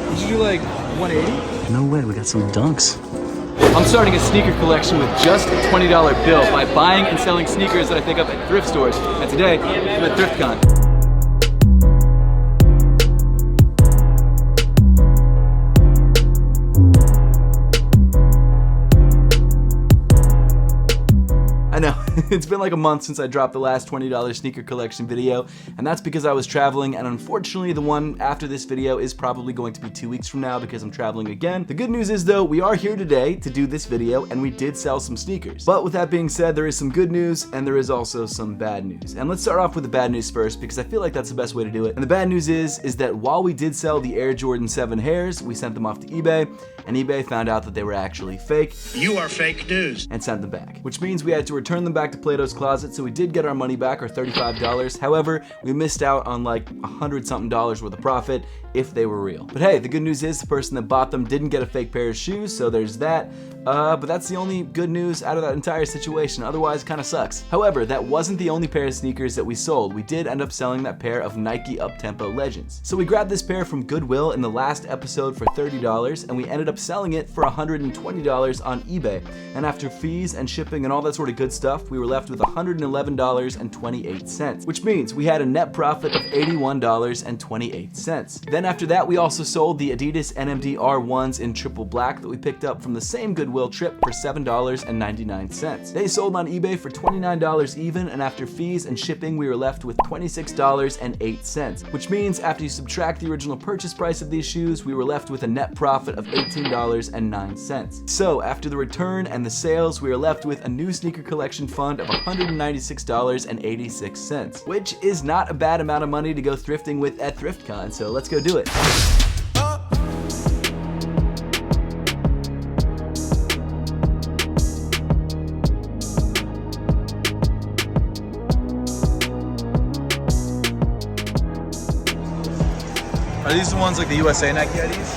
Did you do like 180? No way, we got some dunks. I'm starting a sneaker collection with just a $20 bill by buying and selling sneakers that I pick up at thrift stores. And today, I'm at ThriftCon. I know, it's been like a month since I dropped the last $20 sneaker collection video, and that's because I was traveling, and unfortunately the one after this video is probably going to be 2 weeks from now because I'm traveling again. The good news is though, we are here today to do this video, and we did sell some sneakers. But with that being said, there is some good news, and there is also some bad news. And let's start off with the bad news first, because I feel like that's the best way to do it. And the bad news is that while we did sell the Air Jordan 7 hairs, we sent them off to eBay, and eBay found out that they were actually fake. You are fake news. And sent them back. Which means we had to return them back to Plato's Closet, so we did get our money back, our $35. However, we missed out on like $100-something worth of profit if they were real. But hey, the good news is the person that bought them didn't get a fake pair of shoes, so there's that. But that's the only good news out of that entire situation. Otherwise, it kind of sucks. However, that wasn't the only pair of sneakers that we sold. We did end up selling that pair of Nike Uptempo Legends. So we grabbed this pair from Goodwill in the last episode for $30, and we ended up selling it for $120 on eBay. And after fees and shipping and all that sort of good stuff, we were left with $111.28, which means we had a net profit of $81.28. Then after that, we also sold the Adidas NMD R1s in triple black that we picked up from the same Goodwill trip for $7.99. They sold on eBay for $29 even, and after fees and shipping, we were left with $26.08, which means after you subtract the original purchase price of these shoes, we were left with a net profit of $18.09. So after the return and the sales, we were left with a new sneaker collection fund of $196.86, which is not a bad amount of money to go thrifting with at ThriftCon, so let's go do it. Are these the ones like the USA Nike IDs?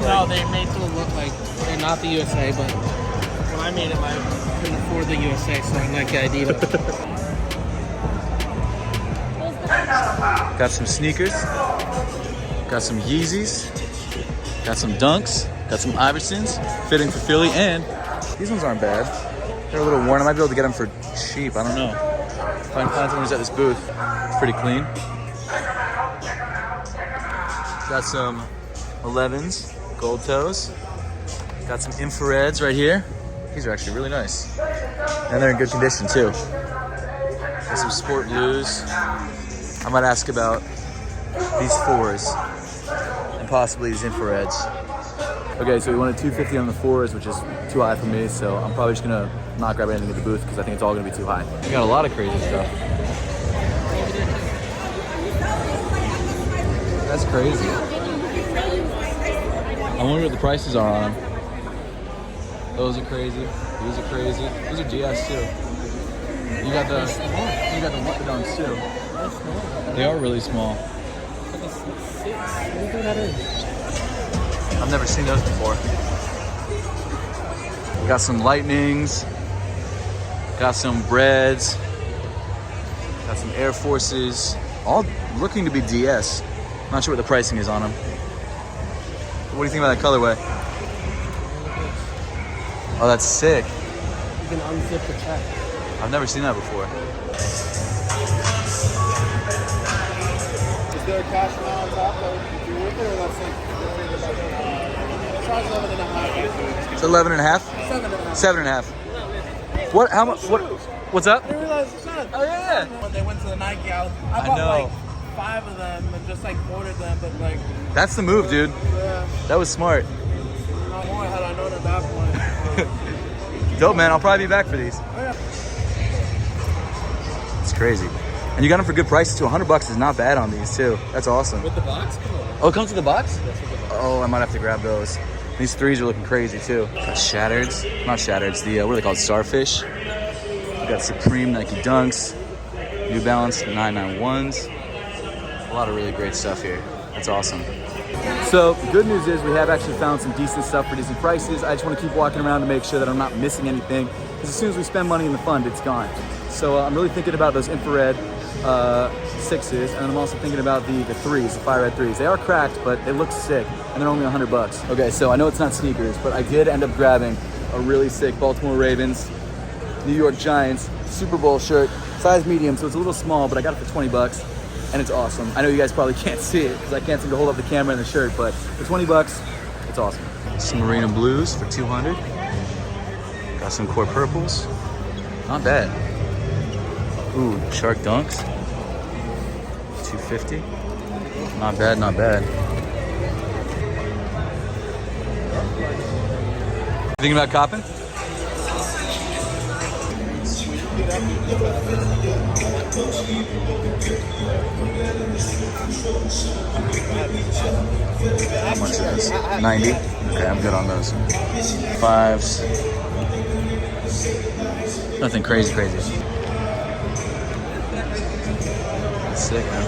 No, they're made to look like they're not the USA, but when I made them, I couldn't afford the USA, so I Nike ID'd them. Got some sneakers. Got some Yeezys. Got some Dunks. Got some Iversons. Fitting for Philly, and these ones aren't bad. They're a little worn. I might be able to get them for cheap. I don't know. If I can find someone who's at this booth. Pretty clean. Got some 11s, gold toes. Got some infrareds right here. These are actually really nice. And they're in good condition too. Got some sport blues. I might ask about these 4s and possibly these infrareds. Okay, so we wanted $250 on the 4s, which is too high for me, so I'm probably just gonna not grab anything at the booth because I think it's all gonna be too high. We got a lot of crazy stuff. That's crazy. I wonder what the prices are on them. Those are crazy. These are crazy. These are GS too. You got the what dunks too. They are really small. I've never seen those before. We got some Lightnings. Got some Breads. Got some Air Forces. All looking to be DS. Not sure what the pricing is on them. What do you think about that colorway? Oh, that's sick. You can unzip the check. I've never seen that before. Is there a cash now on top that you with it, or that's like charge 11.5? It's 11.5? 7.5. What? How much? What? What's up? I didn't realize it's not. Oh yeah. When they went to the Nike out, I bought like 5 of them and just like ordered them, but like. That's the move, dude. Yeah. That was smart. Not more had I known at that point. Dope, man. I'll probably be back for these. Oh, yeah. It's crazy. And you got them for good prices too. $100 is not bad on these too. That's awesome. With the box? Oh, it comes with the box? Oh, I might have to grab those. These 3s are looking crazy too. Got Shattereds. Not Shattereds. The what are they called? Starfish. We got Supreme Nike Dunks. New Balance 991s. A lot of really great stuff here. That's awesome. So the good news is we have actually found some decent stuff for decent prices. I just want to keep walking around to make sure that I'm not missing anything, because as soon as we spend money in the fund, it's gone. So I'm really thinking about those infrared 6s, and I'm also thinking about the 3s, the fire red 3s. They are cracked, but they look sick, and they're only $100. Okay, so I know it's not sneakers, but I did end up grabbing a really sick Baltimore Ravens, New York Giants Super Bowl shirt, size medium, so it's a little small, but I got it for 20 bucks, and it's awesome. I know you guys probably can't see it because I can't seem to hold up the camera and the shirt, but for 20 bucks, it's awesome. Some Marina Blues for 200. Got some Core Purples. Not bad. Ooh, Shark Dunks. 250. Not bad, not bad. Thinking about copping? How much is this? 90? Okay, I'm good on those. 5s. Nothing crazy. That's sick, man.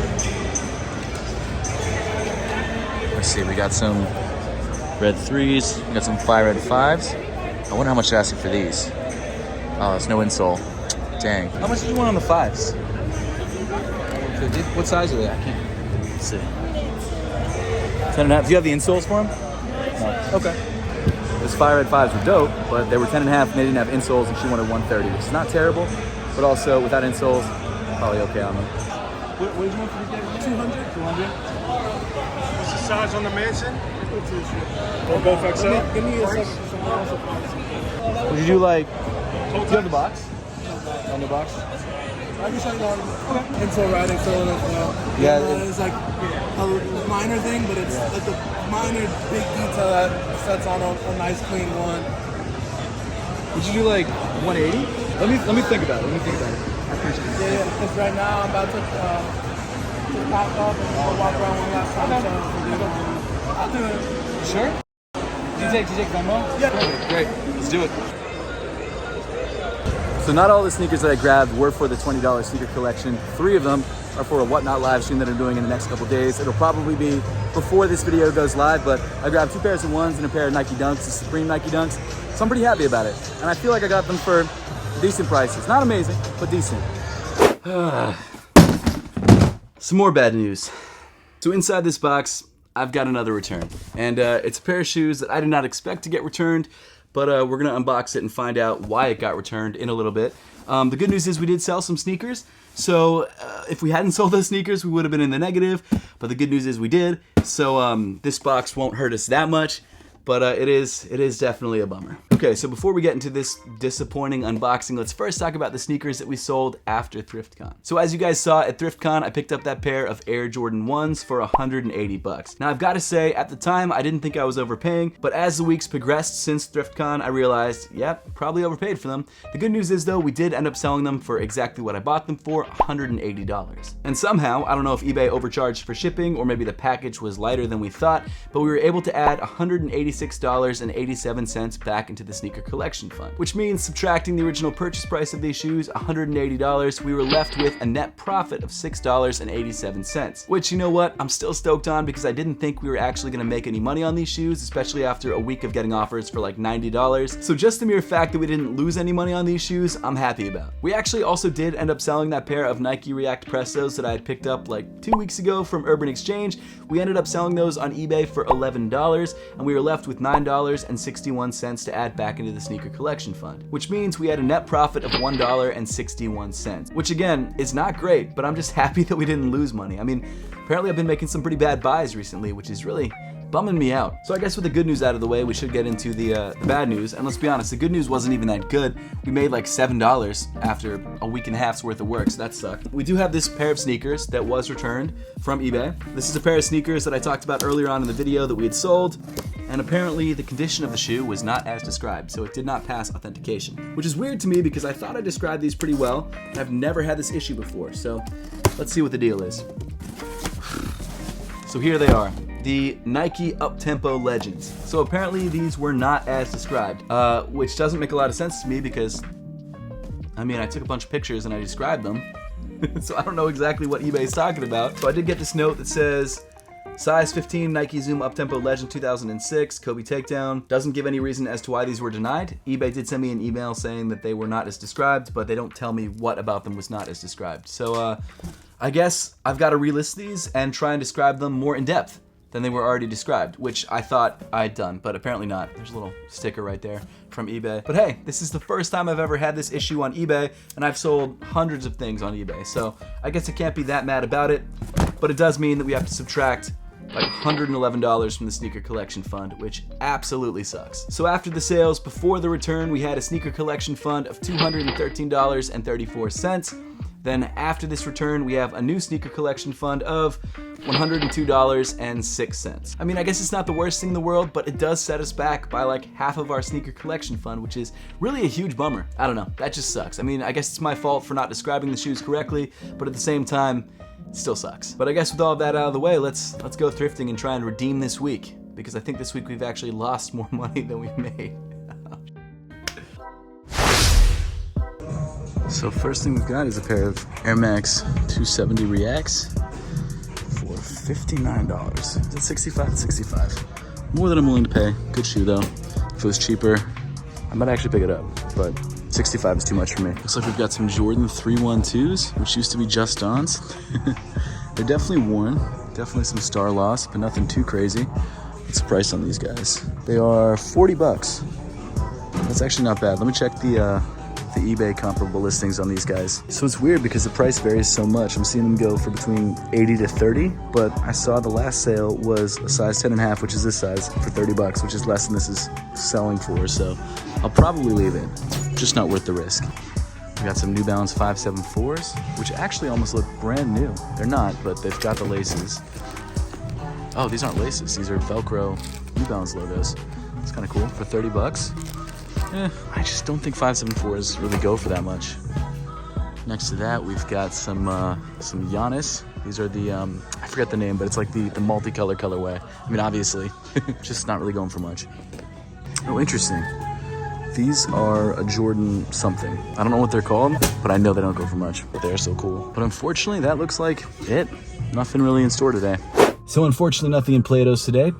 Let's see, we got some red 3s, we got some fire red 5s. I wonder how much they're asking for these. Oh, there's no insole. Dang. How much did you want on the 5s? 50? What size are they? I can't. Let's see. 10.5. Do you have the insoles for them? No. Okay. Those fire red 5s were dope, but they were 10.5 and they didn't have insoles, and she wanted 130, which is not terrible, but also without insoles, probably okay on them. What did you want for these guys? 200? 200? What's the size on the Manson? Or both XL? Give me a second. Would you do like, do you have the box? On the box? I can show you all. Okay. Insole riding, insole as well. Yeah. It's like a minor thing, but it's like a minor big detail that sets on a nice clean one. Would you do like 180? Let me think about it. I appreciate it. Yeah, because right now I'm about to pack up and walk around one last time. I'll do it. Sure? Do you take Venmo? Yeah. Okay, great. Let's do it. So not all the sneakers that I grabbed were for the $20 sneaker collection. 3 of them are for a Whatnot live stream that I'm doing in the next couple days. It'll probably be before this video goes live, but I grabbed 2 pairs of ones and a pair of Nike Dunks, the Supreme Nike Dunks. So I'm pretty happy about it. And I feel like I got them for decent prices. Not amazing, but decent. Some more bad news. So inside this box, I've got another return. And it's a pair of shoes that I did not expect to get returned, but we're gonna unbox it and find out why it got returned in a little bit. The good news is we did sell some sneakers, so if we hadn't sold those sneakers, we would have been in the negative, but the good news is we did, so this box won't hurt us that much, but it is definitely a bummer. Okay, so before we get into this disappointing unboxing, let's first talk about the sneakers that we sold after ThriftCon. So as you guys saw at ThriftCon, I picked up that pair of Air Jordan 1s for 180 bucks. Now I've got to say, at the time, I didn't think I was overpaying, but as the weeks progressed since ThriftCon, I realized, yep, probably overpaid for them. The good news is though, we did end up selling them for exactly what I bought them for, $180. And somehow, I don't know if eBay overcharged for shipping or maybe the package was lighter than we thought, but we were able to add $186.87 back into the sneaker collection fund, which means subtracting the original purchase price of these shoes, $180, we were left with a net profit of $6.87, which, you know what, I'm still stoked on because I didn't think we were actually gonna make any money on these shoes, especially after a week of getting offers for like $90. So just the mere fact that we didn't lose any money on these shoes, I'm happy about. We actually also did end up selling that pair of Nike React Prestos that I had picked up like 2 weeks ago from Urban Exchange. We ended up selling those on eBay for $11, and we were left with $9.61 to add back into the sneaker collection fund, which means we had a net profit of $1.61, which again is not great, but I'm just happy that we didn't lose money. I mean, apparently I've been making some pretty bad buys recently, which is really bumming me out. So I guess with the good news out of the way, we should get into the bad news. And let's be honest, the good news wasn't even that good. We made like $7 after a week and a half's worth of work, so that sucked. We do have this pair of sneakers that was returned from eBay. This is a pair of sneakers that I talked about earlier on in the video that we had sold, and apparently the condition of the shoe was not as described, so it did not pass authentication, which is weird to me because I thought I described these pretty well, and I've never had this issue before, so let's see what the deal is. So here they are. The Nike Uptempo Legends. So apparently these were not as described, which doesn't make a lot of sense to me because, I mean, I took a bunch of pictures and I described them. So I don't know exactly what eBay is talking about. So I did get this note that says, size 15 Nike Zoom Uptempo Legend 2006, Kobe takedown. Doesn't give any reason as to why these were denied. eBay did send me an email saying that they were not as described, but they don't tell me what about them was not as described. So, I guess I've got to relist these and try and describe them more in depth than they were already described, which I thought I'd done, but apparently not. There's a little sticker right there from eBay. But hey, this is the first time I've ever had this issue on eBay, and I've sold hundreds of things on eBay, so I guess I can't be that mad about it, but it does mean that we have to subtract like $111 from the sneaker collection fund, which absolutely sucks. So after the sales, before the return, we had a sneaker collection fund of $213.34. Then after this return, we have a new sneaker collection fund of $102.06. I mean, I guess it's not the worst thing in the world, but it does set us back by like half of our sneaker collection fund, which is really a huge bummer. I don't know, that just sucks. I mean, I guess it's my fault for not describing the shoes correctly, but at the same time, it still sucks. But I guess with all of that out of the way, let's go thrifting and try and redeem this week, because I think this week we've actually lost more money than we've made. So first thing we've got is a pair of Air Max 270 Reacts for $59. Is it 65? 65. More than I'm willing to pay. Good shoe though. If it was cheaper, I might actually pick it up, but 65 is too much for me. Looks like we've got some Jordan 312s, which used to be Just Dons. They're definitely worn. Definitely some star loss, but nothing too crazy. What's the price on these guys? They are $40. That's actually not bad. Let me check the eBay comparable listings on these guys. So it's weird because the price varies so much. I'm seeing them go for between 80 to 30, but I saw the last sale was a size 10.5, which is this size, for $30, which is less than this is selling for. So I'll probably leave it. Just not worth the risk. We got some New Balance 574s, which actually almost look brand new. They're not, but they've got the laces. Oh, these aren't laces. These are Velcro New Balance logos. It's kind of cool for $30. I just don't think 574s really go for that much. Next to that, we've got some Giannis. These are the, I forget the name, but it's like the multicolor colorway. I mean, obviously, just not really going for much. Oh, interesting. These are a Jordan something. I don't know what they're called, but I know they don't go for much, but they're so cool. But unfortunately, that looks like it. Nothing really in store today. So unfortunately, nothing in Plato's today.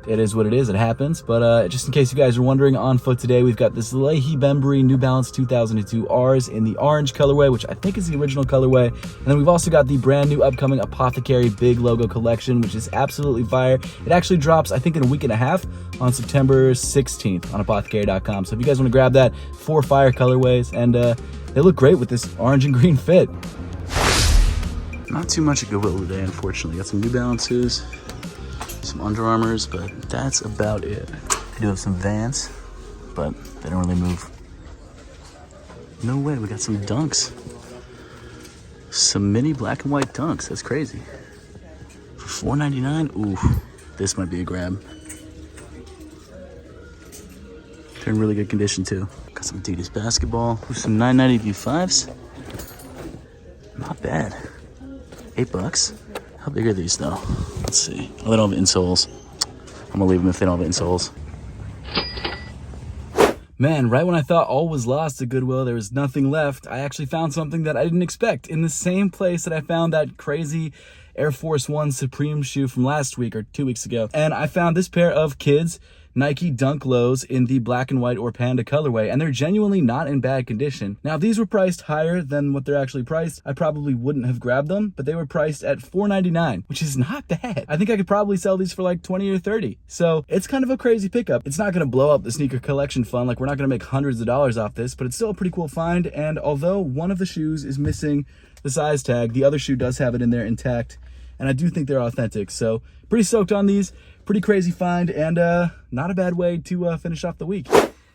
It is what it is, it happens, but just in case you guys are wondering, on foot today, we've got this Leahy Bembry New Balance 2002 Rs in the orange colorway, which I think is the original colorway, and then we've also got the brand new upcoming Apothecary big logo collection, which is absolutely fire. It actually drops, I think, in a week and a half on September 16th on apothecary.com, so if you guys want to grab that, 4 fire colorways, and they look great with this orange and green fit. Not too much at Goodwill today, unfortunately. Got some New Balances, some Under Armours, but that's about it. I do have some Vans, but they don't really move. No way, we got some Dunks. Some mini black and white Dunks, that's crazy. For $4.99, ooh, this might be a grab. They're in really good condition too. Got some Adidas basketball, ooh, some 990 V5s. Not bad. $8. How big are these though? Let's see. Oh, they don't have insoles. I'm gonna leave them if they don't have insoles. Man, right when I thought all was lost at Goodwill, there was nothing left, I actually found something that I didn't expect in the same place that I found that crazy Air Force One Supreme shoe from last week or 2 weeks ago. And I found this pair of kids Nike Dunk Lows in the black and white or panda colorway, and they're genuinely not in bad condition. Now, if these were priced higher than what they're actually priced, I probably wouldn't have grabbed them, but they were priced at $4.99, which is not bad. I think I could probably sell these for like 20 or 30. So it's kind of a crazy pickup. It's not gonna blow up the sneaker collection fund, like we're not gonna make hundreds of dollars off this, but it's still a pretty cool find. And although one of the shoes is missing the size tag, the other shoe does have it in there intact, and I do think they're authentic. So pretty stoked on these. Pretty crazy find, and not a bad way to finish off the week.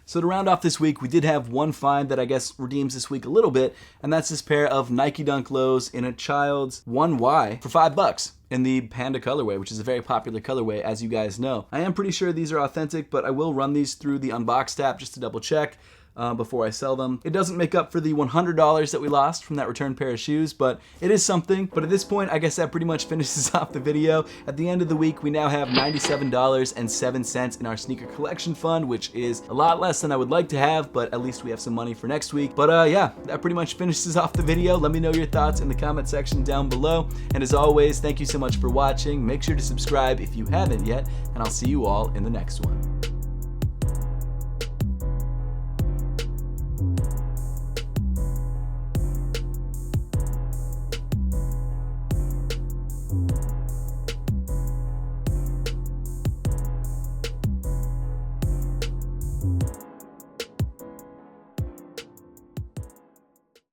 So to round off this week, we did have one find that I guess redeems this week a little bit, and that's this pair of Nike Dunk Lows in a child's 1Y for $5 in the panda colorway, which is a very popular colorway, as you guys know. I am pretty sure these are authentic, but I will run these through the Unboxed app just to double check before I sell them. It doesn't make up for the $100 that we lost from that returned pair of shoes, but it is something. But at this point, I guess that pretty much finishes off the video. At the end of the week, we now have $97.07 in our sneaker collection fund, which is a lot less than I would like to have, but at least we have some money for next week. But yeah, that pretty much finishes off the video. Let me know your thoughts in the comment section down below. And as always, thank you so much for watching. Make sure to subscribe if you haven't yet, and I'll see you all in the next one. Bye.